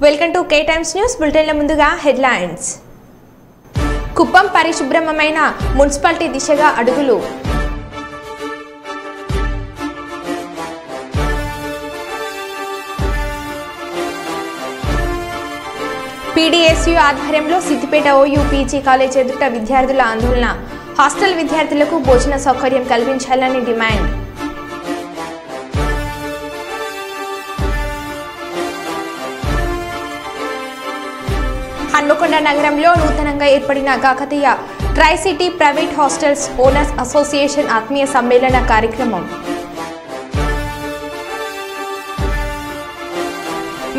Welcome to K Times news బులెటిన్ల ముందుగా headlines. Kuppam పరిశుభ్రమైన మున్సిపాలిటీ దిశగా అడుగులు. పీడీఎస్యూ ఆధ్వర్యంలో సిద్దిపేట ఓయూపీజీ కాలేజ్ ఎదుట విద్యార్థుల ఆందోళన. హాస్టల్ విద్యార్థులకు భోజన సౌకర్యం కల్పించాలని డిమాండ్. హన్మకొండ నగరంలో నూతనంగా ఏర్పడిన Kakatiya try city private hostels owners association ఆత్మీయ సమ్మేళన కార్యక్రమం.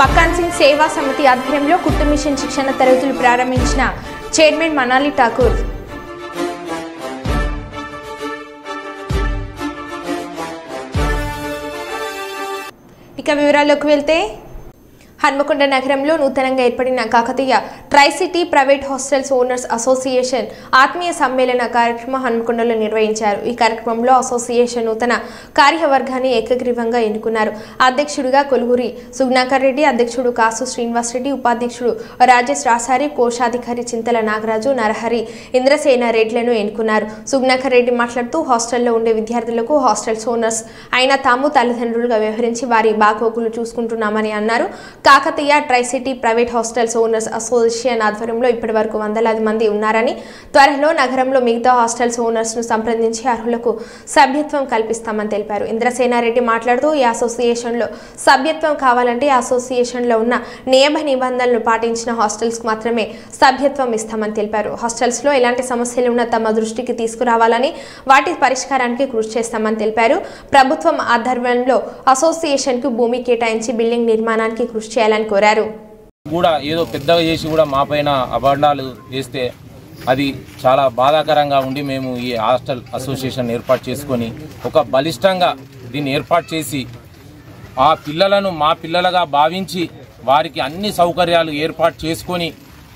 మక్కాన్ సింగ్ సేవా సమితి ఆధ్వర్యంలో కుట్టు మిషన్ శిక్షణ తరగతులు ప్రారంభించిన చైర్మన్ మనాలి ఠాకూర్. ఇక వివరాల్లోకి వెళ్తే, హన్మకొండ నగరంలో నూతనంగా ఏర్పడిన Kakatiya try city private hostels owners association ఆత్మీయ సమ్మేళన కార్యక్రమం హన్మకొండలో నిర్వహించారు. ఈ కార్యక్రమంలో అసోసియేషన్ నూతన కార్యవర్గాన్ని ఏకగ్రీవంగా ఎన్నుకున్నారు. అధ్యక్షుడిగా కొలుగురి సుగ్నాకర్ రెడ్డి, అధ్యక్షుడు కాసు శ్రీనివాస్ రెడ్డి, ఉపాధ్యక్షుడు రాజేష్ రాసారి, కోశాధికారి చింతల నాగరాజు, నరహరి, ఇంద్రసేన రెడ్లను ఎన్నుకున్నారు. సుగ్నాకర్ రెడ్డి మాట్లాడుతూ హాస్టల్లో ఉండే విద్యార్థులకు హాస్టల్స్ ఓనర్స్ అయిన తాము తల్లిదండ్రులుగా వ్యవహరించి వారి బాగోగులు చూసుకుంటున్నామని అన్నారు. Kakatiya try city private hostels owners association ఆధ్వర్యంలో ఇప్పటి వరకు వందలాది మంది ఉన్నారని, త్వరలో నగరంలో మిగతా హాస్టల్స్ ఓనర్స్ ను సంప్రదించి అర్హులకు సభ్యత్వం కల్పిస్తామని తెలిపారు. ఇంద్రసేనారెడ్డి మాట్లాడుతూ ఈ అసోసియేషన్లో సభ్యత్వం కావాలంటే అసోసియేషన్లో ఉన్న నియమ నిబంధనలు పాటించిన హాస్టల్స్ కు మాత్రమే సభ్యత్వం ఇస్తామని తెలిపారు. హాస్టల్స్ లో ఎలాంటి సమస్యలు ఉన్నా తమ దృష్టికి తీసుకురావాలని, వాటి పరిష్కారానికి కృషి చేస్తామని తెలిపారు. ప్రభుత్వం ఆధ్వర్యంలో అసోసియేషన్ కు భూమి కేటాయించి బిల్డింగ్ నిర్మాణానికి కృషి చేయాలని కోరారు. కూడా ఏదో పెద్దగా చేసి కూడా మా పైన అభాండాలు చేస్తే అది చాలా బాధాకరంగా ఉండి మేము ఈ హాస్టల్ అసోసియేషన్ ఏర్పాటు చేసుకొని ఒక బలిష్టంగా దీన్ని ఏర్పాటు చేసి ఆ పిల్లలను మా పిల్లలుగా భావించి వారికి అన్ని సౌకర్యాలు ఏర్పాటు చేసుకొని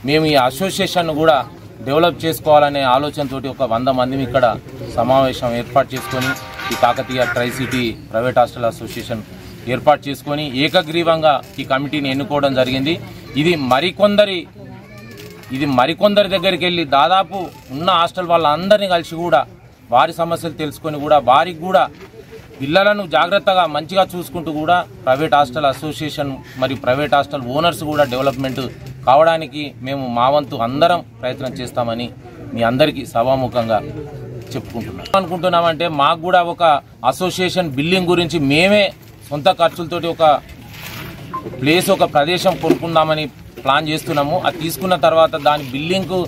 మేము ఈ అసోసియేషన్ కూడా డెవలప్ చేసుకోవాలనే ఆలోచనతోటి ఒక 100 మంది ఇక్కడ సమావేశం ఏర్పాటు చేసుకొని ఈ Kakatiya try city private hostel association ఏర్పాటు చేసుకొని ఏకగ్రీవంగా ఈ కమిటీని ఎన్నుకోవడం జరిగింది. ఇది మరికొందరి దగ్గరికి వెళ్ళి దాదాపు ఉన్న హాస్టల్ వాళ్ళందరినీ కలిసి కూడా వారి సమస్యలు తెలుసుకొని కూడా వారికి కూడా పిల్లలను జాగ్రత్తగా మంచిగా చూసుకుంటూ కూడా ప్రైవేట్ హాస్టల్ అసోసియేషన్ మరియు ప్రైవేట్ హాస్టల్ ఓనర్స్ కూడా డెవలప్మెంట్ కావడానికి మేము మా వంతు అందరం ప్రయత్నం చేస్తామని మీ అందరికీ సభాముఖంగా అనుకుంటున్నామంటే మాకు కూడా ఒక అసోసియేషన్ బిల్డింగ్ గురించి మేమే సొంత ఖర్చులతోటి ఒక ప్లేస్ ఒక ప్రదేశం కొనుక్కుందామని ప్లాన్ చేస్తున్నాము. అది తీసుకున్న తర్వాత దాని బిల్డింగ్కు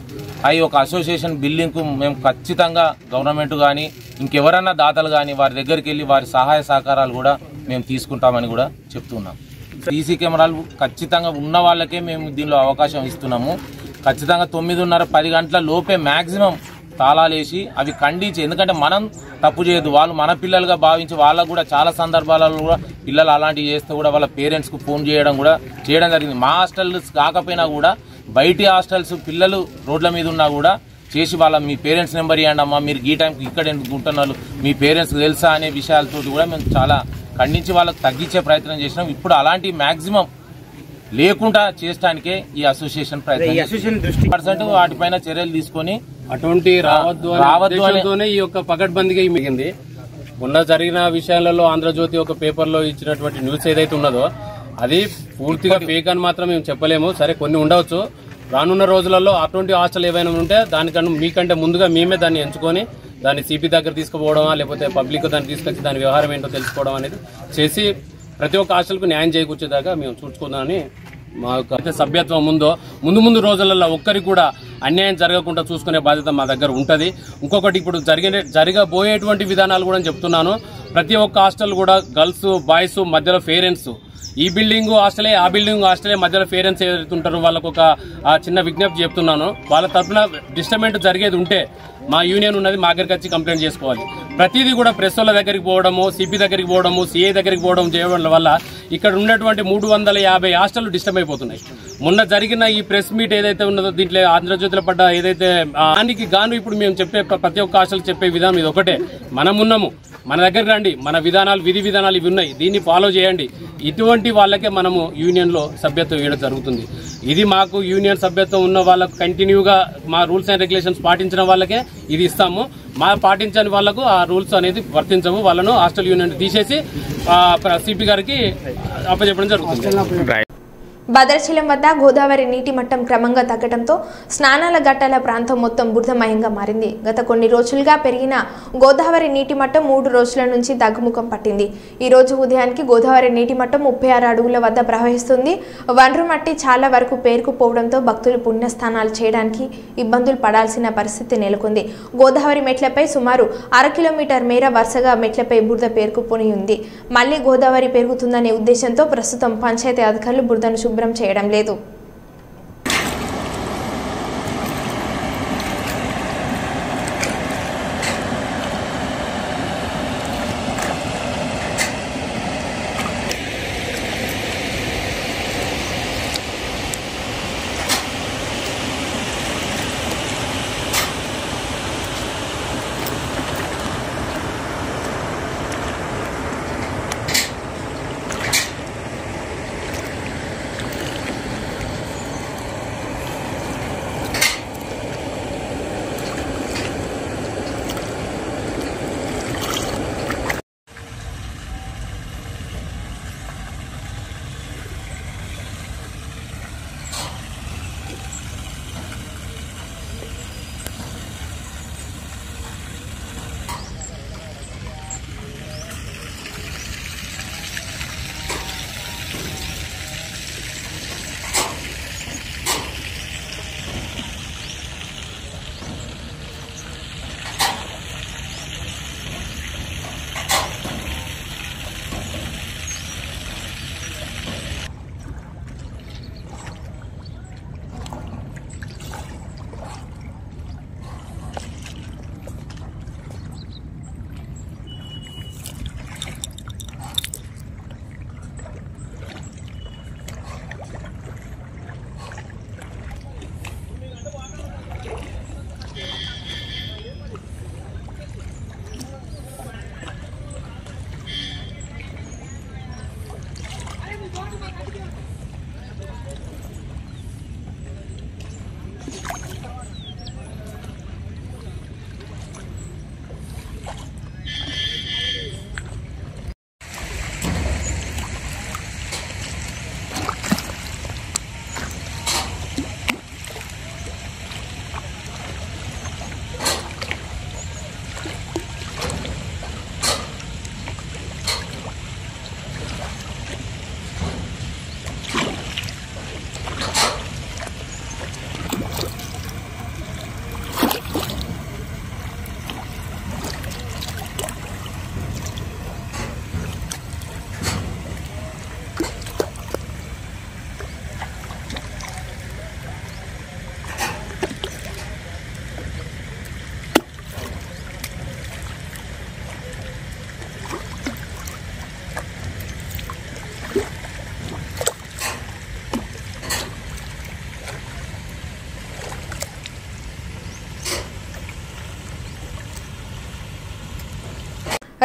ఒక అసోసియేషన్ బిల్డింగ్కు మేము ఖచ్చితంగా గవర్నమెంట్ కానీ ఇంకెవరన్నా దాతలు కానీ వారి దగ్గరికి వెళ్ళి వారి సహాయ సహకారాలు కూడా మేము తీసుకుంటామని కూడా చెప్తున్నాం. సీసీ కెమెరాలు ఖచ్చితంగా ఉన్న వాళ్ళకే మేము దీనిలో అవకాశం ఇస్తున్నాము. ఖచ్చితంగా 9:30-10 గంటల లోపే మ్యాక్సిమం తాళాలు వేసి అవి ఖండించి, ఎందుకంటే మనం తప్పు చేయదు, వాళ్ళు మన పిల్లలుగా భావించి వాళ్ళకు కూడా చాలా సందర్భాలలో కూడా పిల్లలు అలాంటివి చేస్తే కూడా వాళ్ళ పేరెంట్స్కు ఫోన్ చేయడం జరిగింది. మా హాస్టల్స్ కాకపోయినా కూడా బయటి హాస్టల్స్ పిల్లలు రోడ్ల మీద ఉన్నా కూడా చేసి మీ పేరెంట్స్ నెంబర్ ఇవ్వండి అమ్మా, మీరు ఈ టైంకి ఇక్కడ ఎందుకు ఉంటున్నారు, మీ పేరెంట్స్కి తెలుసా అనే విషయాలతో కూడా మేము చాలా ఖండించి వాళ్ళకి తగ్గించే ప్రయత్నం చేసినాం. ఇప్పుడు అలాంటి మ్యాక్సిమం లేకుండా చేయడానికే ఈ అసోసియేషన్ ప్రయత్నం వాటిపైన చర్యలు తీసుకొని అటువంటి రావద్దు ఈ యొక్క పకడ్బందీగా మిగింది. మొన్న జరిగిన విషయాలలో ఆంధ్రజ్యోతి ఒక పేపర్లో ఇచ్చినటువంటి న్యూస్ ఏదైతే ఉన్నదో అది పూర్తిగా ఫేక్ అని మాత్రం మేము చెప్పలేము. సరే, కొన్ని ఉండవచ్చు. రానున్న రోజులలో అటువంటి హాస్టల్ ఏవైనా ఉంటే దానికన్నా మీకంటే ముందుగా మేమే దాన్ని ఎంచుకొని దాన్ని సిపి దగ్గర తీసుకుపోవడమా లేకపోతే పబ్లిక్ దాన్ని తీసుకొచ్చి దాని వ్యవహారం ఏంటో తెలుసుకోవడం అనేది చేసి ప్రతి ఒక్క హాస్టల్కు న్యాయం చేకూర్చేదాకా మేము చూసుకుందామని మాకు సభ్యత్వం ముందు రోజులలో ఒక్కరికి కూడా అన్యాయం జరగకుండా చూసుకునే బాధ్యత మా దగ్గర ఉంటుంది. ఇంకొకటి, ఇప్పుడు జరగబోయేటువంటి విధానాలు కూడా చెప్తున్నాను. ప్రతి ఒక్క హాస్టల్ కూడా గర్ల్స్ బాయ్స్ మధ్యలో పేరెంట్స్ ఈ బిల్డింగ్ హాస్టలే ఆ బిల్డింగ్ హాస్టలే మధ్యలో పేరెంట్స్ ఏదైతే ఉంటారో వాళ్ళకు ఒక చిన్న విజ్ఞప్తి చెప్తున్నాను. వాళ్ళ తరఫున డిస్టర్బెంట్ జరిగేది ఉంటే మా యూనియన్ ఉన్నది, మా దగ్గరికి వచ్చి కంప్లైంట్ చేసుకోవాలి. ప్రతిదీ కూడా ప్రెస్ వాళ్ళ దగ్గరికి పోవడము, సిపి దగ్గరికి పోవడము, సిఐ దగ్గరికి పోవడం చేయడం వల్ల ఇక్కడ ఉన్నటువంటి 350 హాస్టళ్లు డిస్టర్బ్ అయిపోతున్నాయి. మొన్న జరిగిన ఈ ప్రెస్ మీట్ ఏదైతే ఉన్నదో దీంట్లో ఆంధ్రజ్యోతిలో పడ్డ ఏదైతే దానికి గాను ఇప్పుడు మేము చెప్పే ప్రతి ఒక్క హాస్టల్ చెప్పే విధానం ఇది ఒకటే. మనమున్నాము, మన దగ్గర రండి, మన విధానాలు విధి విధానాలు ఇవి ఉన్నాయి, దీన్ని ఫాలో చేయండి. ఇటువంటి వాళ్ళకే మనము యూనియన్లో సభ్యత్వం ఇవ్వడం జరుగుతుంది. ఇది మాకు యూనియన్ సభ్యత్వం ఉన్న వాళ్ళకు కంటిన్యూగా మా రూల్స్ అండ్ రెగ్యులేషన్స్ పాటించిన వాళ్ళకే ఇది ఇస్తాము. మా పాటించని వాళ్లకు ఆ రూల్స్ అనేది వర్తించవు. వాళ్ళను హాస్టల్ యూనియన్ తీసేసి సిపి గారికి అప్పచెప్పడం జరుగుతుంది. భద్రాచలం వద్ద గోదావరి నీటి మట్టం క్రమంగా తగ్గడంతో స్నానాల ఘట్టాల ప్రాంతం మొత్తం బురదమయంగా మారింది. గత కొన్ని రోజులుగా పెరిగిన గోదావరి నీటి మట్టం 3 రోజుల నుంచి తగ్గుముఖం పట్టింది. ఈ రోజు ఉదయానికి గోదావరి నీటి మట్టం 36 అడుగుల వద్ద ప్రవహిస్తుంది. వనరు మట్టి చాలా వరకు పేరుకుపోవడంతో భక్తులు పుణ్యస్నానాలు చేయడానికి ఇబ్బందులు పడాల్సిన పరిస్థితి నెలకొంది. గోదావరి మెట్లపై సుమారు 1/2 కిలోమీటర్ మేర వరుసగా మెట్లపై బురద పేరుకుపోయి ఉంది. మళ్లీ గోదావరి పెరుగుతుందనే ఉద్దేశంతో ప్రస్తుతం పంచాయతీ అధికారులు బురదను శుభ్రం చేయడం లేదు.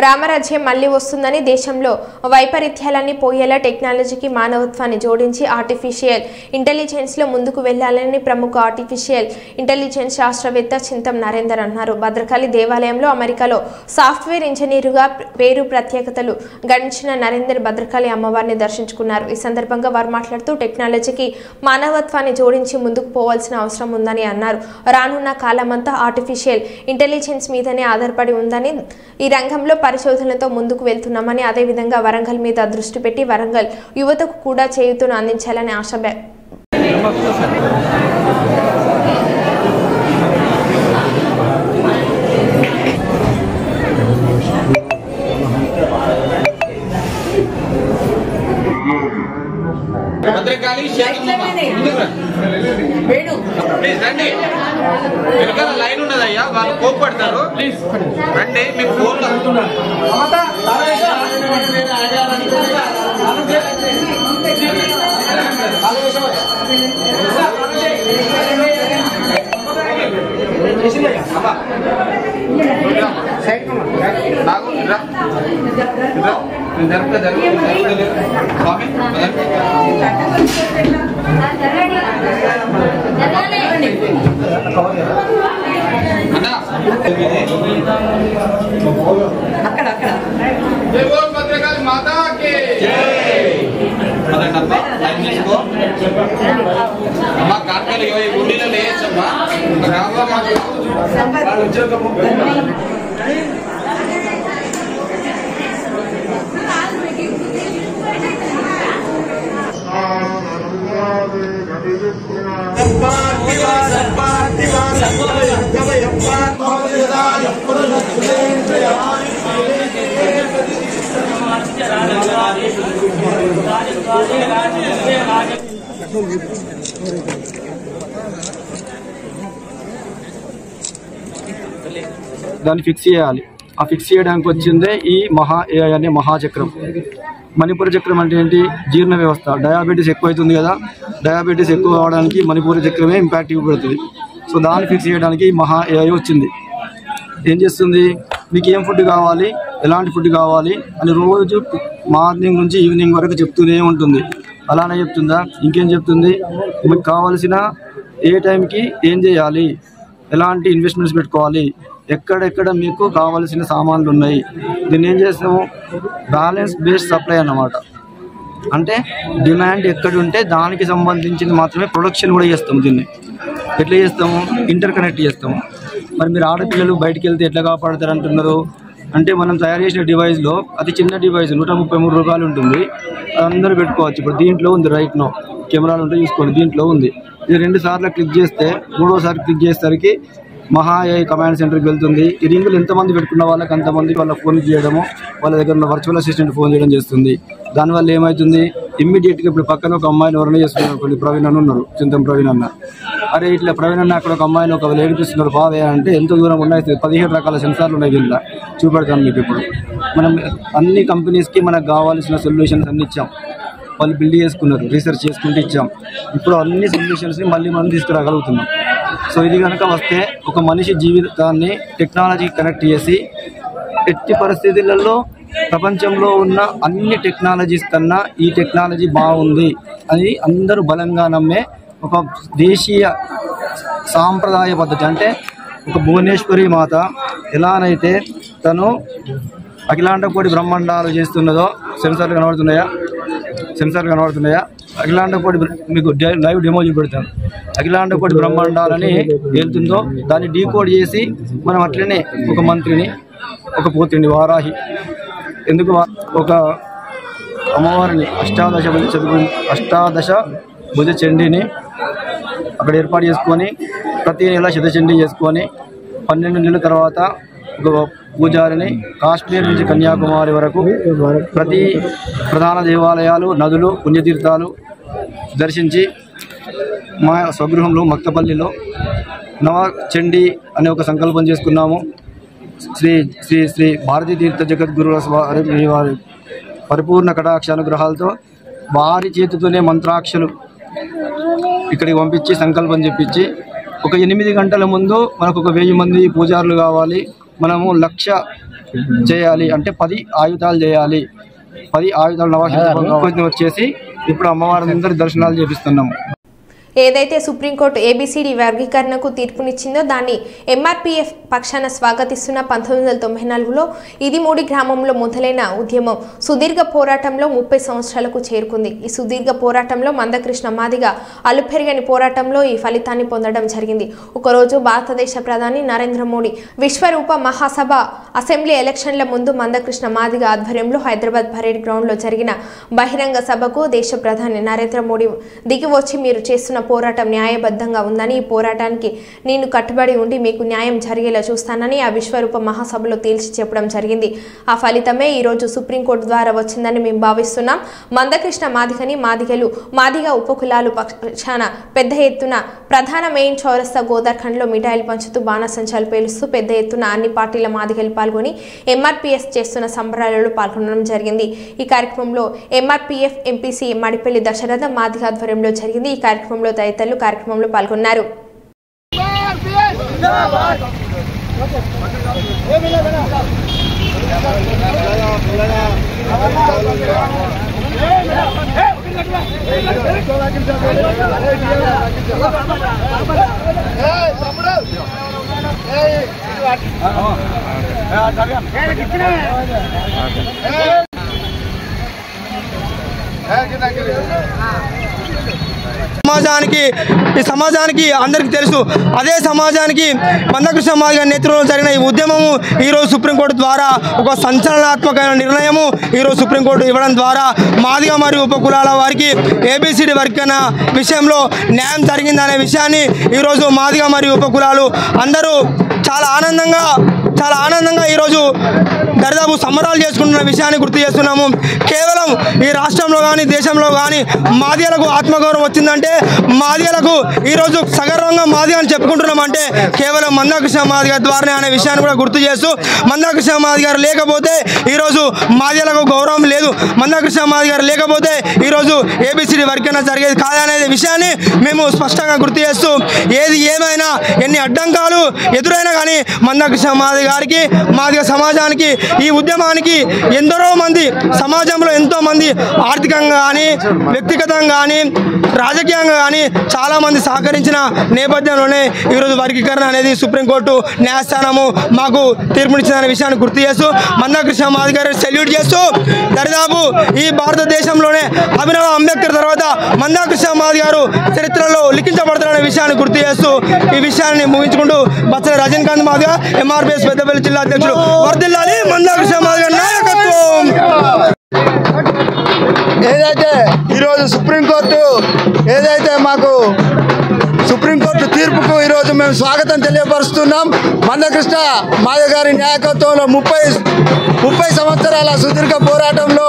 రామరాజ్యం మళ్లీ వస్తుందని దేశంలో వైపరీత్యాలన్నీ పోయేలా టెక్నాలజీకి మానవత్వాన్ని జోడించి ఆర్టిఫిషియల్ ఇంటెలిజెన్స్లో ముందుకు వెళ్లాలని ప్రముఖ ఆర్టిఫిషియల్ ఇంటెలిజెన్స్ శాస్త్రవేత్త చింతం నరేందర్ అన్నారు. భద్రకాళి దేవాలయంలో అమెరికాలో సాఫ్ట్వేర్ ఇంజనీరుగా పేరు ప్రత్యేకతలు గడించిన నరేందర్ భద్రకాళి అమ్మవారిని దర్శించుకున్నారు. ఈ సందర్భంగా వారు మాట్లాడుతూ టెక్నాలజీకి మానవత్వాన్ని జోడించి ముందుకు పోవాల్సిన అవసరం ఉందని అన్నారు. రానున్న కాలమంతా ఆర్టిఫిషియల్ ఇంటెలిజెన్స్ మీదనే ఆధారపడి ఉందని, ఈ రంగంలో పరిశోధనలతో ముందుకు వెళ్తున్నామని, అదేవిధంగా వరంగల్ మీద దృష్టి పెట్టి వరంగల్ యువతకు కూడా చేయూతను అందించాలని ఆశ లైన్ ఉన్నదయ్యా, వాళ్ళు కోప్పడతారు. ప్లీజ్ రండి, మీకు ఫోన్ దాన్ని ఫిక్స్ చేయాలి. ఆ ఫిక్స్ చేయడానికి వచ్చిందే ఈ AI అనే మహాచక్రం. మణిపూర చక్రం అంటే ఏంటి? జీర్ణ వ్యవస్థ. డయాబెటీస్ ఎక్కువ అవుతుంది కదా, డయాబెటీస్ ఎక్కువ అవడానికి మణిపూర చక్రమే ఇంపాక్ట్ ఇవ్వబడుతుంది. సో దాన్ని ఫిక్స్ చేయడానికి ఈ AI వచ్చింది. ఏం చేస్తుంది? మీకు ఏం ఫుడ్ కావాలి, ఎలాంటి ఫుడ్ కావాలి అని రోజు మార్నింగ్ నుంచి ఈవినింగ్ వరకు చెప్తూనే ఉంటుంది. అలానే చెప్తుందా? ఇంకేం చెప్తుంది? మీకు కావాల్సిన ఏ టైంకి ఏం చేయాలి, ఎలాంటి ఇన్వెస్ట్మెంట్స్ పెట్టుకోవాలి, ఎక్కడెక్కడ మీకు కావాల్సిన సామాన్లు ఉన్నాయి. దీన్ని ఏం చేస్తాము? బ్యాలెన్స్ బేస్డ్ సప్లై అన్నమాట. అంటే డిమాండ్ ఎక్కడుంటే దానికి సంబంధించింది మాత్రమే ప్రొడక్షన్ కూడా చేస్తాము. దీన్ని ఎట్లా చేస్తాము? ఇంటర్ కనెక్ట్ చేస్తాము. మరి మీరు ఆడపిల్లలు బయటికి వెళ్తే ఎట్లా కాపాడుతారు అంటున్నారు అంటే, మనం తయారు చేసిన డివైస్లో అతి చిన్న డివైస్ 133 రూపాయలు ఉంటుంది. అందరూ పెట్టుకోవచ్చు. ఇప్పుడు దీంట్లో ఉంది, రైట్ నో కెమెరాలు ఉంటే చూసుకోండి, దీంట్లో ఉంది. ఇది 2 సార్లు క్లిక్ చేస్తే 3వసారి క్లిక్ చేసేసరికి AI కమాండ్ సెంటర్కి వెళ్తుంది. ఈ రింగులు ఎంతమంది పెట్టుకున్న వాళ్ళకి అంతమంది వాళ్ళ ఫోన్ చేయడము, వాళ్ళ దగ్గర ఉన్న వర్చువల్ అసిస్టెంట్ ఫోన్ చేయడం చేస్తుంది. దానివల్ల ఏమవుతుంది? ఇమ్మీడియట్గా ఇప్పుడు పక్కన ఒక అమ్మాయిని ఎవరైనా చేస్తున్నారు, ప్రవీణ్ అన్న ఉన్నారు, చింతం ప్రవీణ్ అన్న, అరే ఇట్లా ప్రవీణ్ అన్న అక్కడ ఒక అమ్మాయిని ఒక ఏడిపిస్తున్నారు బావే అంటే ఎంత దూరం ఉన్నాయి? 17 రకాల సెన్సార్లు ఉన్నాయి దీంట్లో, చూపెడతాను మీకు. ఇప్పుడు మనం అన్ని కంపెనీస్కి మనకు కావాల్సిన సొల్యూషన్స్ అన్ని ఇచ్చాం. వాళ్ళు బిల్డ్ చేసుకున్నారు, రీసెర్చ్ చేసుకుంటూ ఇచ్చాం. ఇప్పుడు అన్ని సొల్యూషన్స్ని మళ్ళీ మనం తీసుకురాగలుగుతున్నాం. సో ఇది కనుక వస్తే ఒక మనిషి జీవితాన్ని టెక్నాలజీకి కనెక్ట్ చేసి, ఎట్టి పరిస్థితులలో ప్రపంచంలో ఉన్న అన్ని టెక్నాలజీస్ కన్నా ఈ టెక్నాలజీ బాగుంది అని అందరూ బలంగా నమ్మే ఒక దేశీయ సాంప్రదాయ పద్ధతి. అంటే ఒక భువనేశ్వరి మాత ఎలానైతే తను అఖిలాండ కోటి బ్రహ్మాండాలు చేస్తున్నదో, సెన్సార్లు కనబడుతున్నాయా? అఖిలాండ కోటి మీకు లైవ్ డెమో చూపెడతాను. అఖిలాండ కోటి బ్రహ్మాండాలని వెళ్తుందో దాన్ని డీకోడ్ చేసి మనం అట్లనే ఒక మంత్రిని, ఒక పోతిని, వారాహి, ఎందుకు ఒక అమ్మవారిని అష్టాదశ భుజ చండీని అక్కడ ఏర్పాటు చేసుకొని ప్రతి నెల శతచండీ చేసుకొని 12 నెలల తర్వాత ఒక పూజారిని కాశ్మీర్ నుంచి కన్యాకుమారి వరకు ప్రతి ప్రధాన దేవాలయాలు, నదులు, పుణ్యతీర్థాలు దర్శించి మా స్వగృహంలో మక్తపల్లిలో నవచండీ అనే ఒక సంకల్పం చేసుకున్నాము. శ్రీ శ్రీ శ్రీ భారతీ తీర్థ జగద్గురుల వారి పరిపూర్ణ కటాక్షానుగ్రహాలతో వారి చేతితోనే మంత్రాక్షలు ఇక్కడికి పంపించి సంకల్పం చెప్పించి, ఒక 8 గంటల ముందు మనకు ఒక 1000 మంది పూజారులు కావాలి, మనము 1,00,000 చేయాలి అంటే 10 ఆయుధాలు చేయాలి. 10 ఆయుధాలు నవాక్ష వచ్చేసి ఇప్పుడు అమ్మవారి దర్శనాలు చేపిస్తున్నాము. ఏదైతే సుప్రీంకోర్టు ABCD వర్గీకరణకు తీర్పునిచ్చిందో దాన్ని MRPF పక్షాన స్వాగతిస్తున్న 1994లో ఇది మూడి గ్రామంలో మొదలైన ఉద్యమం సుదీర్ఘ పోరాటంలో 30 సంవత్సరాలకు చేరుకుంది. ఈ సుదీర్ఘ పోరాటంలో మందకృష్ణ మాదిగ అలుపెరగని పోరాటంలో ఈ ఫలితాన్ని పొందడం జరిగింది. ఒకరోజు భారతదేశ ప్రధాని నరేంద్ర మోడీ విశ్వరూప మహాసభ అసెంబ్లీ ఎలక్షన్ల ముందు మందకృష్ణ మాదిగ ఆధ్వర్యంలో హైదరాబాద్ పరేడ్ గ్రౌండ్లో జరిగిన బహిరంగ సభకు దేశ ప్రధాని నరేంద్ర మోడీ దిగి వచ్చి మీరు చేస్తున్న పోరాటం న్యాయబద్ధంగా ఉందని, ఈ పోరాటానికి నేను కట్టుబడి ఉండి మీకు న్యాయం జరిగేలా ఉండేలా చూస్తానని ఆ విశ్వరూప మహాసభలో తేల్చి చెప్పడం జరిగింది. ఆ ఫలితమే ఈరోజు సుప్రీంకోర్టు ద్వారా వచ్చిందని మేము భావిస్తున్నాం. మందకృష్ణ మాదిగని మాదిగలు మాదిగ ఉపకులాలు పక్షాన పెద్ద ఎత్తున ప్రధాన మెయిన్ చౌరస్తా గోదార్ఖండ్లో మిఠాయిలు పంచుతూ బాణసంచాలు పేలుస్తూ పెద్ద ఎత్తున అన్ని పార్టీల మాదిగలు పాల్గొని ఎంఆర్పీఎస్ చేస్తున్న సంబరాలలో పాల్గొనడం జరిగింది. ఈ కార్యక్రమంలో ఎంఆర్పీఎఫ్ ఎంపీసీ మడిపల్లి దశరథ మాదిగ ఆధ్వర్యంలో జరిగింది. ఈ కార్యక్రమంలో తదితరులు కార్యక్రమంలో పాల్గొన్నారు. సమాజానికి అందరికీ తెలుసు. అదే సమాజానికి మందకృష్ణ మాదిగ నేతృత్వంలో జరిగిన ఈ ఉద్యమము ఈరోజు సుప్రీంకోర్టు ద్వారా ఒక సంచలనాత్మకమైన నిర్ణయము ఈరోజు సుప్రీంకోర్టు ఇవ్వడం ద్వారా మాదిగ మరియు ఉపకులాల వారికి ఏబిసిడి వర్గీకరణ విషయంలో న్యాయం జరిగిందనే విషయాన్ని ఈరోజు మాదిగ మరియు ఉపకులాలు అందరూ చాలా ఆనందంగా ఈరోజు దరిదాపు సంబరాలు చేసుకుంటున్న విషయాన్ని గుర్తు చేస్తున్నాము. కేవలం ఈ రాష్ట్రంలో కానీ దేశంలో కానీ మాదిగలకు ఆత్మగౌరవం వచ్చిందంటే, మాదిగలకు ఈరోజు సగర్వంగా మాదిగ అని చెప్పుకుంటున్నామంటే కేవలం మందకృష్ణ మాదిగ ద్వారానే అనే విషయాన్ని కూడా గుర్తు చేస్తూ, మందకృష్ణ మాదిగ గారు లేకపోతే ఈరోజు మాదిగలకు గౌరవం లేదు, మందకృష్ణ మాదిగ గారు లేకపోతే ఈరోజు ఏబిసిడి వర్గీకరణ జరిగేది కాదనే విషయాన్ని మేము స్పష్టంగా గుర్తు చేస్తూ, ఏది ఏమైనా ఎన్ని అడ్డంకాలు ఎదురైనా కానీ మందకృష్ణ మాదిగ గారికి మాదిగ సమాజానికి ఈ ఉద్యమానికి ఎందరో మంది సమాజంలో ఎంతో మంది ఆర్థికంగా కానీ వ్యక్తిగతంగా కానీ రాజకీయంగా కానీ చాలామంది సహకరించిన నేపథ్యంలోనే ఈరోజు వర్గీకరణ అనేది సుప్రీంకోర్టు న్యాయస్థానము మాకు తీర్పునిచ్చిన విషయాన్ని గుర్తు చేస్తూ మందకృష్ణ మాదిగ గారిని సెల్యూట్ చేస్తూ, దరిదాపు ఈ భారతదేశంలోనే అభినవ అంబేద్కర్ తర్వాత మందకృష్ణ మాదిగ గారు చరిత్రలో లిఖించబడతారనే విషయాన్ని గుర్తు చేస్తూ ఈ విషయాన్ని ముగించుకుంటూ బచ్చల రజనీకాంత్ మాదిగ ఎంఆర్పీఎస్ పెద్దపల్లి జిల్లా అధ్యక్షులు వర్ధిల్లాలి మందకృష్ణ మాదిగ నాయకత్వం. ఏదైతే ఈరోజు సుప్రీంకోర్టు మాకు సుప్రీంకోర్టు తీర్పుకు ఈరోజు మేము స్వాగతం తెలియపరుస్తున్నాం. మందకృష్ణ మాదిగ గారి నాయకత్వంలో 30 సంవత్సరాల సుదీర్ఘ పోరాటంలో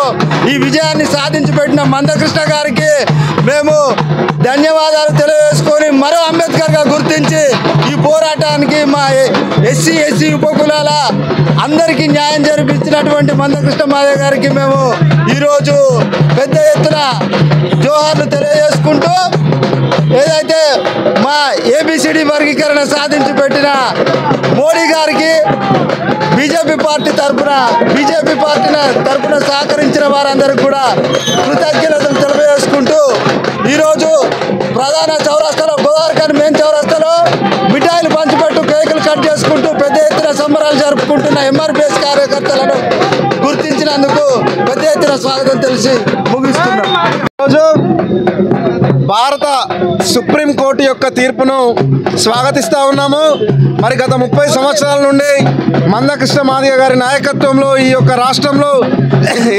ఈ విజయాన్ని సాధించి పెట్టిన మందకృష్ణ గారికి మేము ధన్యవాదాలు తెలియజేసుకొని మరో అంబేద్కర్గా గుర్తించి ఈ పోరాటానికి మా ఎస్సీ ఉపకులాల అందరికీ న్యాయం జరిపించినటువంటి మందకృష్ణ మాదిగ గారికి మేము ఈరోజు పెద్ద ఎత్తున జోహార్లు తెలియజేసుకుంటూ, ఏదైతే మా ఏబిసిడి వర్గీకరణ సాధించి పెట్టిన మోడీ గారికి బీజేపీ పార్టీ తరఫున సహకరించిన వారందరికీ కూడా కృతజ్ఞతలు తెలియజేసుకుంటూ, ఈరోజు ప్రధాన చౌరస్తాలో గోదావరిఖండ్ మెయిన్ చౌరస్తాలో మిఠాయిలు పంచిపెట్టు కేకులు కట్ చేసుకుంటూ పెద్ద ఎత్తున సంబరాలు జరుపుకుంటున్న ఎంఆర్పీఎస్ కార్యకర్తలను గుర్తించినందుకు పెద్ద ఎత్తున స్వాగతం తెలిసి ముగిస్తున్నాం. ఈరోజు భారత సుప్రీంకోర్టు యొక్క తీర్పును స్వాగతిస్తూ ఉన్నాము. మరి గత 30 సంవత్సరాల నుండి మందకృష్ణ మాదిగ గారి నాయకత్వంలో ఈ యొక్క రాష్ట్రంలో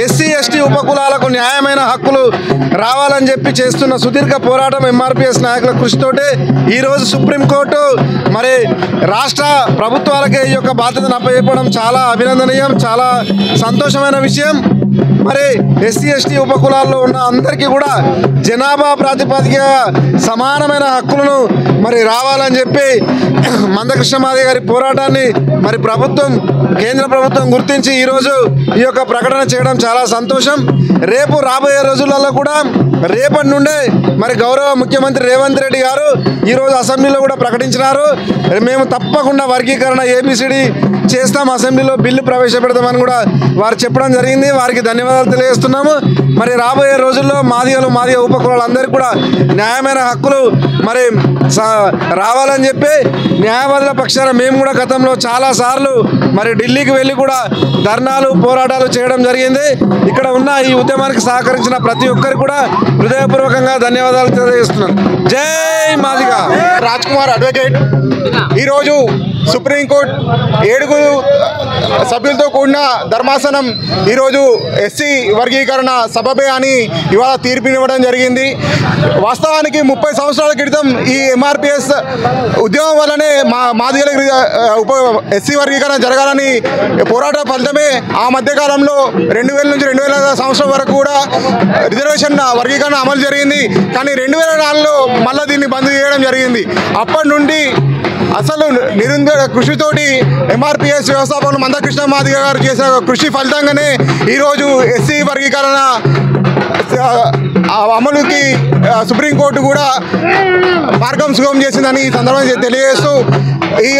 ఎస్సీ ఉపకులాలకు న్యాయమైన హక్కులు రావాలని చెప్పి చేస్తున్న సుదీర్ఘ పోరాటం ఎంఆర్పీఎస్ నాయకుల కృషితోటి ఈరోజు సుప్రీంకోర్టు మరి రాష్ట్ర ప్రభుత్వాలకే ఈ యొక్క బాధ్యతను అప్పచెప్పడం చాలా అభినందనీయం, చాలా సంతోషమైన విషయం. మరి ఎస్సీ ఉపకులాల్లో ఉన్న అందరికీ కూడా జనాభా ప్రాతిపదిక సమానమైన హక్కులను మరి రావాలని చెప్పి మందకృష్ణ మాదిగ గారి పోరాటాన్ని మరి కేంద్ర ప్రభుత్వం గుర్తించి ఈరోజు ఈ యొక్క ప్రకటన చేయడం చాలా సంతోషం. రేపు రాబోయే రోజులలో కూడా రేపటి నుండే మరి గౌరవ ముఖ్యమంత్రి రేవంత్ రెడ్డి గారు ఈరోజు అసెంబ్లీలో కూడా ప్రకటించినారు. మేము తప్పకుండా వర్గీకరణ ఏబిసిడి చేస్తాం, అసెంబ్లీలో బిల్లు ప్రవేశపెడతామని కూడా వారు చెప్పడం జరిగింది. వారికి ధన్యవాదాలు తెలియజేస్తున్నాము. మరి రాబోయే రోజుల్లో మాదిగ ఉపకులాలందరికీ కూడా న్యాయమైన హక్కులు మరి రావాలని చెప్పి న్యాయవాదుల పక్షాన మేము కూడా గతంలో చాలాసార్లు మరి ఢిల్లీకి వెళ్ళి కూడా ధర్నాలు పోరాటాలు చేయడం జరిగింది. ఇక్కడ ఉన్న ఈ ఉద్యమానికి సహకరించిన ప్రతి ఒక్కరికి కూడా హృదయపూర్వకంగా ధన్యవాదాలు తెలియజేస్తున్నాను. జై మాదిగ. రాజ్ కుమార్ అడ్వకేట్. ఈరోజు సుప్రీంకోర్టు 7 సభ్యులతో కూడిన ధర్మాసనం ఈరోజు ఎస్సీ వర్గీకరణ సబబే అని ఇవాళ తీర్పునివ్వడం జరిగింది. వాస్తవానికి 30 సంవత్సరాల క్రితం ఈ ఎంఆర్పిఎస్ ఉద్యమం వల్లనే మాదిగల ఎస్సీ వర్గీకరణ జరగాలని పోరాట ఫలితమే ఆ మధ్యకాలంలో 2000 నుంచి 2000 సంవత్సరం వరకు కూడా రిజర్వేషన్ వర్గీకరణ అమలు జరిగింది. కానీ 2004లో మళ్ళీ దీన్ని బంద్ చేయడం జరిగింది. అప్పటి నుండి అసలు నిరంతర కృషితోటి ఎంఆర్పిఎస్ వ్యవస్థాపకులు మందకృష్ణ మాదిగ గారు చేసిన కృషి ఫలితంగానే ఈరోజు ఎస్సీ వర్గీకరణ అమలుకి సుప్రీంకోర్టు కూడా మార్గం సుగమం చేసిందని ఈ సందర్భంగా తెలియజేస్తూ ఈ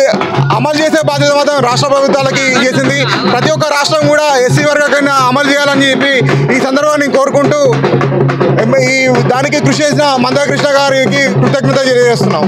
అమలు చేసే బాధ్యత మాత్రం రాష్ట్ర ప్రభుత్వాలకి చేసింది. ప్రతి ఒక్క రాష్ట్రం కూడా ఎస్సీ వర్గీకరణ అమలు చేయాలని చెప్పి ఈ సందర్భాన్ని కోరుకుంటూ ఈ దానికి కృషి చేసిన మందకృష్ణ గారికి కృతజ్ఞత తెలియజేస్తున్నాం.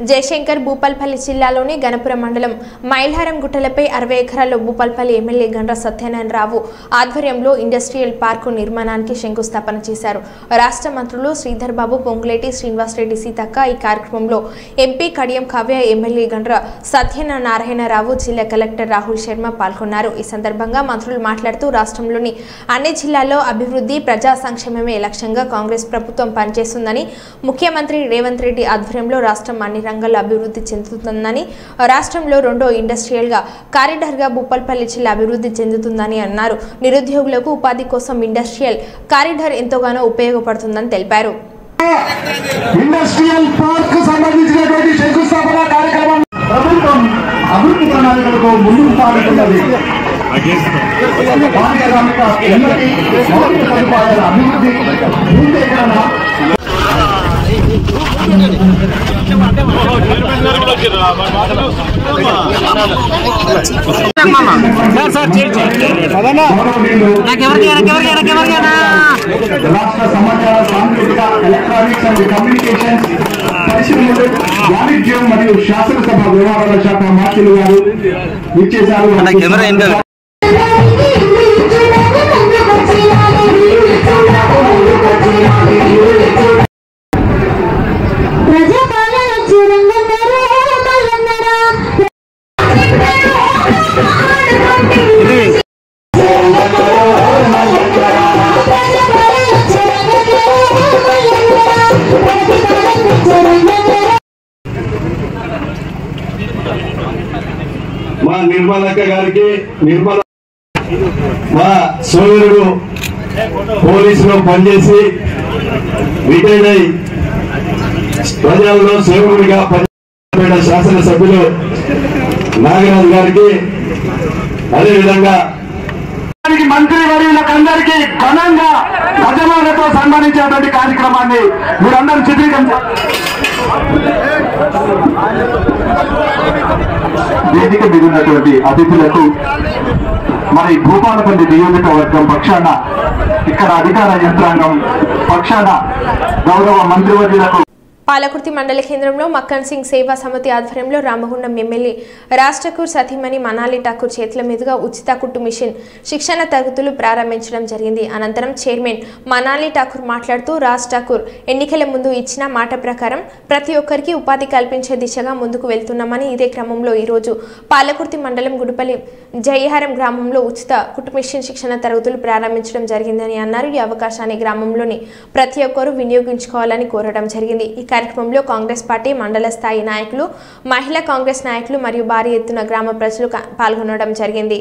జయశంకర్ భూపాల్పల్లి జిల్లాలోని గణపురం మండలం మైల్హారం గుట్టలపై 60 ఎకరాల్లో భూపాల్పల్లి ఎమ్మెల్యే గండ్ర సత్యనారాయణరావు ఆధ్వర్యంలో ఇండస్ట్రియల్ పార్కు నిర్మాణానికి శంకుస్థాపన చేశారు. రాష్ట్ర మంత్రులు శ్రీధర్ బాబు, పొంగులేటి శ్రీనివాసరెడ్డి, సీతక్క ఈ కార్యక్రమంలో ఎంపీ కడియం కావ్య, ఎమ్మెల్యే గండ్ర సత్యనారాయణరావు, జిల్లా కలెక్టర్ రాహుల్ శర్మ పాల్గొన్నారు. ఈ సందర్భంగా మంత్రులు మాట్లాడుతూ రాష్ట్రంలోని అన్ని జిల్లాల్లో అభివృద్ధి, ప్రజా సంక్షేమమే లక్ష్యంగా కాంగ్రెస్ ప్రభుత్వం పనిచేస్తుందని, ముఖ్యమంత్రి రేవంత్ రెడ్డి ఆధ్వర్యంలో రాష్ట్రం అన్ని రంగాల్లో అభివృద్ధి చెందుతుందని, రాష్ట్రంలో 2వ ఇండస్ట్రియల్ కారిడార్గా భూపాల్పల్లి జిల్లా అభివృద్ధి చెందుతుందని అన్నారు. నిరుద్యోగులకు ఉపాధి కోసం ఇండస్ట్రియల్ కారిడార్ ఎంతగానో ఉపయోగపడుతుందని తెలిపారు. ఇండస్ట్రియల్ పార్క్ సంబంధించినటువంటి శంకుస్థాపన కార్యక్రమం ప్రభుత్వం అభివృద్ధి ప్రణాళికలకు ముందుకు సాగుతున్నది. పారిశ్రామిక ఉన్నతి, మౌలిక సదుపాయాల అభివృద్ధి, భూసేకరణ రాష్ట్ర సమాచార సాంకేతిక ఎలక్ట్రానిక్స్ అండ్ కమ్యూనికేషన్స్ పరిశ్రమలు, వాణిజ్యం మరియు శాసనసభ వ్యవహారాల శాఖ మంత్రులు గారు ఇచ్చేశారు. మా నిర్మలక్క గారికి, నిర్మల మా సోదరుడు పోలీసులో పనిచేసి రిటైర్డ్ అయి ప్రజల్లో సేవకుడిగా పనిచేసిన శాసనసభ్యులు నాగరాజు గారికి, అదేవిధంగా మంత్రి వర్యులకు అందరికీ ఘనంగా యజమానులతో సన్మానించేటువంటి కార్యక్రమాన్ని మీరందరూ చిత్రీకరించారు. వేదిక మీద ఉన్నటువంటి అతిథులకు మరి భూపాలపల్లి నియోజకవర్గం పక్షాన, ఇక్కడ అధికార యంత్రాంగం పక్షాన గౌరవ మంత్రివర్యులకు పాలకుర్తి మండల కేంద్రంలో మక్కన్ సింగ్ సేవా సమితి ఆధ్వర్యంలో రామగుండం ఎమ్మెల్యే రాజ్ ఠాకూర్ సతీమణి మనాలి ఠాకూర్ చేతుల మీదుగా ఉచిత కుట్టు మిషన్ శిక్షణ తరగతులు ప్రారంభించడం జరిగింది. అనంతరం చైర్మన్ మనాలి ఠాకూర్ మాట్లాడుతూ రాజ్ ఠాకూర్ ఎన్నికల ముందు ఇచ్చిన మాట ప్రకారం ప్రతి ఒక్కరికి ఉపాధి కల్పించే దిశగా ముందుకు వెళ్తున్నామని, ఇదే క్రమంలో ఈరోజు పాలకుర్తి మండలం గుడిపల్లి జయహారం గ్రామంలో ఉచిత కుట్టు మిషన్ శిక్షణ తరగతులు ప్రారంభించడం జరిగిందని అన్నారు. ఈ అవకాశాన్ని గ్రామంలోని ప్రతి ఒక్కరూ వినియోగించుకోవాలని కోరడం జరిగింది. ఈ కార్యక్రమంలో కాంగ్రెస్ పార్టీ మండల స్థాయి నాయకులు, మహిళా కాంగ్రెస్ నాయకులు మరియు భారీ ఎత్తున గ్రామ ప్రజలు పాల్గొనడం జరిగింది.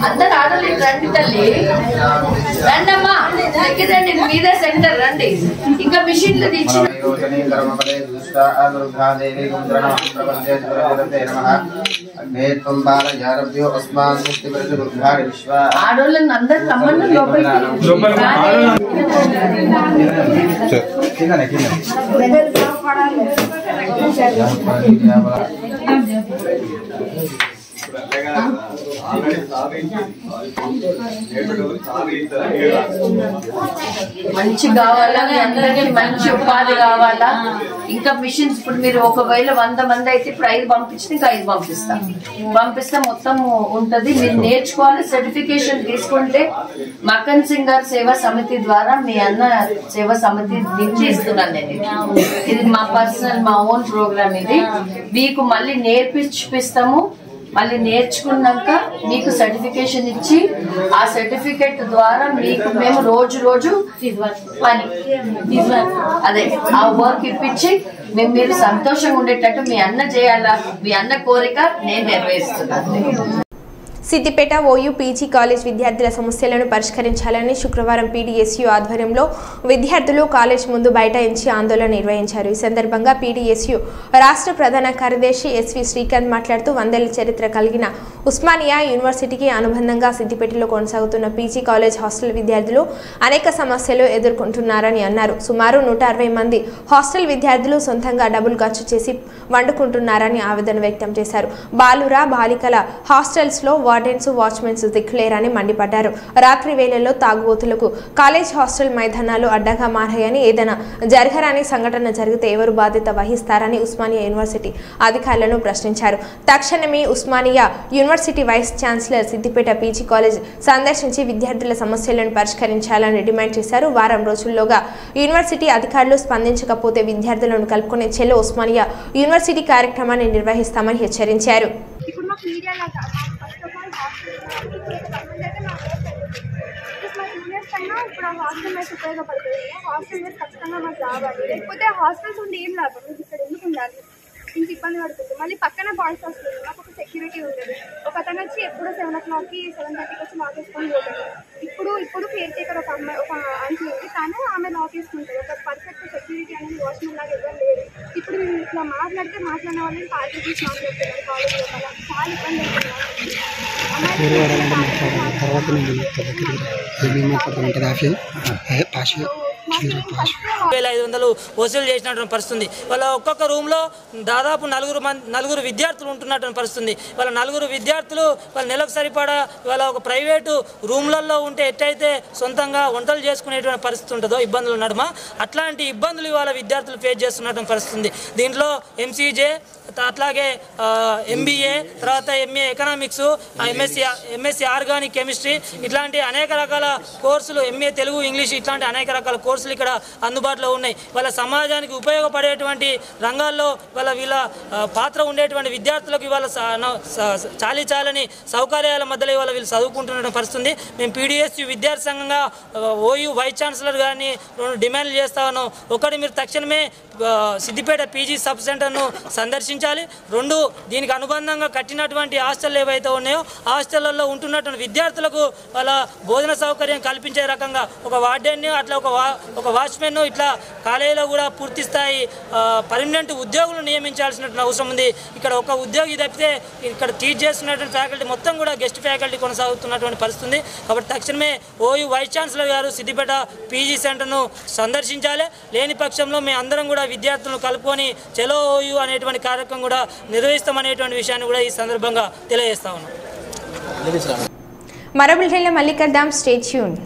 అందరు ఆడలు రండి తల్లి, రండమ్మా రండి, మీదే సెంటర్ రండి. ఇంకా మిషన్లు తెచ్చి ఆడోళ్ళని అందరు రమ్మని మంచి కావాలా, మీ అందరికి మంచి ఉపాధి కావాలా. ఇంకా మిషన్స్ ఇప్పుడు మీరు ఒకవేళ 100 మంది అయితే ఇప్పుడు 5 పంపించితే ఇంకా 5 పంపిస్తే మొత్తం ఉంటది. మీరు నేర్చుకోవాలి, సర్టిఫికేషన్ తీసుకుంటే మక్కన్ సింగర్ సేవా సమితి ద్వారా మీ అన్న సేవా సమితి నుంచి ఇస్తున్నాను నేను. ఇది మా పర్సనల్, మా ఓన్ ప్రోగ్రామ్. ఇది మీకు మళ్ళీ నేర్పిస్తాము. మళ్ళీ నేర్చుకున్నాక మీకు సర్టిఫికేషన్ ఇచ్చి ఆ సర్టిఫికేట్ ద్వారా మీకు మేము రోజు పని అదే ఆ వర్క్ ఇప్పించి మీరు సంతోషంగా ఉండేటట్టు మీ అన్న చేయాలా, మీ అన్న కోరిక నేను నెరవేరుస్తున్నాను. సిద్దిపేట ఓయూ పీజీ కాలేజ్ విద్యార్థుల సమస్యలను పరిష్కరించాలని శుక్రవారం పీడీఎస్యూ ఆధ్వర్యంలో విద్యార్థులు కాలేజ్ ముందు బైఠాయించి ఆందోళన నిర్వహించారు. ఈ సందర్భంగా పీడీఎస్యూ రాష్ట్ర ప్రధాన కార్యదర్శి ఎస్వి శ్రీకాంత్ మాట్లాడుతూ 100 ఏళ్ల చరిత్ర కలిగిన ఉస్మానియా యూనివర్సిటీకి అనుబంధంగా సిద్దిపేటలో కొనసాగుతున్న పీజీ కాలేజ్ హాస్టల్ విద్యార్థులు అనేక సమస్యలు ఎదుర్కొంటున్నారని అన్నారు. సుమారు 160 మంది హాస్టల్ విద్యార్థులు సొంతంగా డబుల్ ఖర్చు చేసి వండుకుంటున్నారని ఆవేదన వ్యక్తం చేశారు. బాలుర బాలికల హాస్టల్స్లో వార్డెన్స్ వాచ్మెన్స్ దిక్కులేరని మండిపడ్డారు. రాత్రి వేళల్లో తాగుబోతులకు కాలేజ్ హాస్టల్ మైదానాలు అడ్డగా మారాయని, ఏదైనా జరగరాని సంఘటన జరిగితే ఎవరు బాధ్యత వహిస్తారని ఉస్మానియా యూనివర్సిటీ అధికారులను ప్రశ్నించారు. తక్షణమే Osmania university vice chancellor Siddipet PG college సందర్శించి విద్యార్థుల సమస్యలను పరిష్కరించాలని డిమాండ్ చేశారు. వారం రోజుల్లోగా యూనివర్సిటీ అధికారులు స్పందించకపోతే విద్యార్థులను కలుపుకునే చెలో ఉస్మానియా యూనివర్సిటీ కార్యక్రమాన్ని నిర్వహిస్తామని హెచ్చరించారు. ఇప్పుడు ఆ హాస్టల్ వైపు ఉపయోగపడుతుంది. హాస్టల్ వైపు ఖచ్చితంగా మాకు రావాలి, లేకపోతే హాస్టల్స్ ఉండి ఏం లాభం, మీకు ఇక్కడ ఎందుకు ఉండాలి, ఇంత ఇబ్బంది పడుతుంది. మళ్ళీ పక్కన బాయ్స్ వస్తుంది, మాకు ఒక సెక్యూరిటీ ఉండదు. ఒక అతను వచ్చి ఎప్పుడు 7 o'clockకి 7:30కి వచ్చి లాక్ వేసుకొని పోతాడు. ఇప్పుడు కేర్ టేకర్ ఒక అమ్మాయి, ఒక ఆంటీ ఉంది, కానీ ఆమె లాక్ వేసుకుంటుంది. ఒక పర్ఫెక్ట్ సెక్యూరిటీ అనేది వాచ్మెన్ లాగా ఎవరు లేదు. ఇప్పుడు మేము ఇట్లా మాట్లాడిన వాళ్ళని టార్గెట్ చేసి మాట్లాడుతున్నారు కాలేజ్ లోపల. చాలా ఇబ్బంది అవుతుంది. 2500 వసూలు చేసినటువంటి పరిస్థితుంది. వాళ్ళ ఒక్కొక్క రూమ్లో దాదాపు 4 విద్యార్థులు ఉంటున్నటువంటి పరిస్థితుంది. వాళ్ళ 4 విద్యార్థులు వాళ్ళ నెలకు సరిపడా వాళ్ళ ఒక ప్రైవేటు రూమ్లలో ఉంటే ఎట్టయితే సొంతంగా వంటలు చేసుకునేటువంటి పరిస్థితి ఉంటుందో ఇబ్బందులు నడుమ, అట్లాంటి ఇబ్బందులు ఇవాళ విద్యార్థులు ఫేస్ చేస్తున్నటువంటి పరిస్థితుంది. దీంట్లో ఎంసీజే, అట్లాగే ఎంబీఏ, తర్వాత MA economics, MSc organic chemistry, ఇట్లాంటి అనేక రకాల కోర్సులు, ఎంఏ తెలుగు ఇంగ్లీష్, ఇట్లాంటి అనేక రకాల కోర్సులు ఇక్కడ అందుబాటులో ఉన్నాయి. వాళ్ళ సమాజానికి ఉపయోగపడేటువంటి రంగాల్లో వీళ్ళ పాత్ర ఉండేటువంటి విద్యార్థులకు ఇవాళ చాలని సౌకర్యాల మధ్యలో ఇవాళ వీళ్ళు చదువుకుంటున్న పరిస్థితుంది. మేము పీడీఎస్యూ విద్యార్థి సంఘంగా ఓయూ వైస్ ఛాన్సలర్ గారిని 2 డిమాండ్లు చేస్తా ఉన్నాం. ఒకటి, మీరు తక్షణమే సిద్దిపేట పీజీ సబ్ సెంటర్ను సందర్శించాలి. 2, దీనికి అనుబంధంగా కట్టినటువంటి హాస్టల్ ఏవైతే ఉన్నాయో హాస్టళ్లలో ఉంటున్నటువంటి విద్యార్థులకు వాళ్ళ భోజన సౌకర్యం కల్పించే రకంగా ఒక వార్డెన్, అట్లా ఒక వాచ్మెన్, ఇట్లా కాలేజీలో కూడా పూర్తి స్థాయి పర్మనెంట్ ఉద్యోగులు నియమించాల్సినటువంటి అవసరం ఉంది. ఇక్కడ ఒక ఉద్యోగి తప్పితే ఇక్కడ టీచ్ చేస్తున్నటువంటి ఫ్యాకల్టీ మొత్తం కూడా గెస్ట్ ఫ్యాకల్టీ కొనసాగుతున్నటువంటి పరిస్థితి. కాబట్టి తక్షణమే ఓయూ వైస్ ఛాన్సలర్ గారు సిద్దిపేట పీజీ సెంటర్ను సందర్శించాలి. లేని పక్షంలో మేము అందరం కూడా విద్యార్థులను కలుపుకొని చెలో ఓయూ అనేటువంటి కార్యక్రమం కూడా నిర్వహిస్తామనేటువంటి విషయాన్ని కూడా ఈ సందర్భంగా తెలియజేస్తా ఉన్నాం. మరో బులెటిన్లో మళ్ళీ కలుద్దాం. Stay tuned.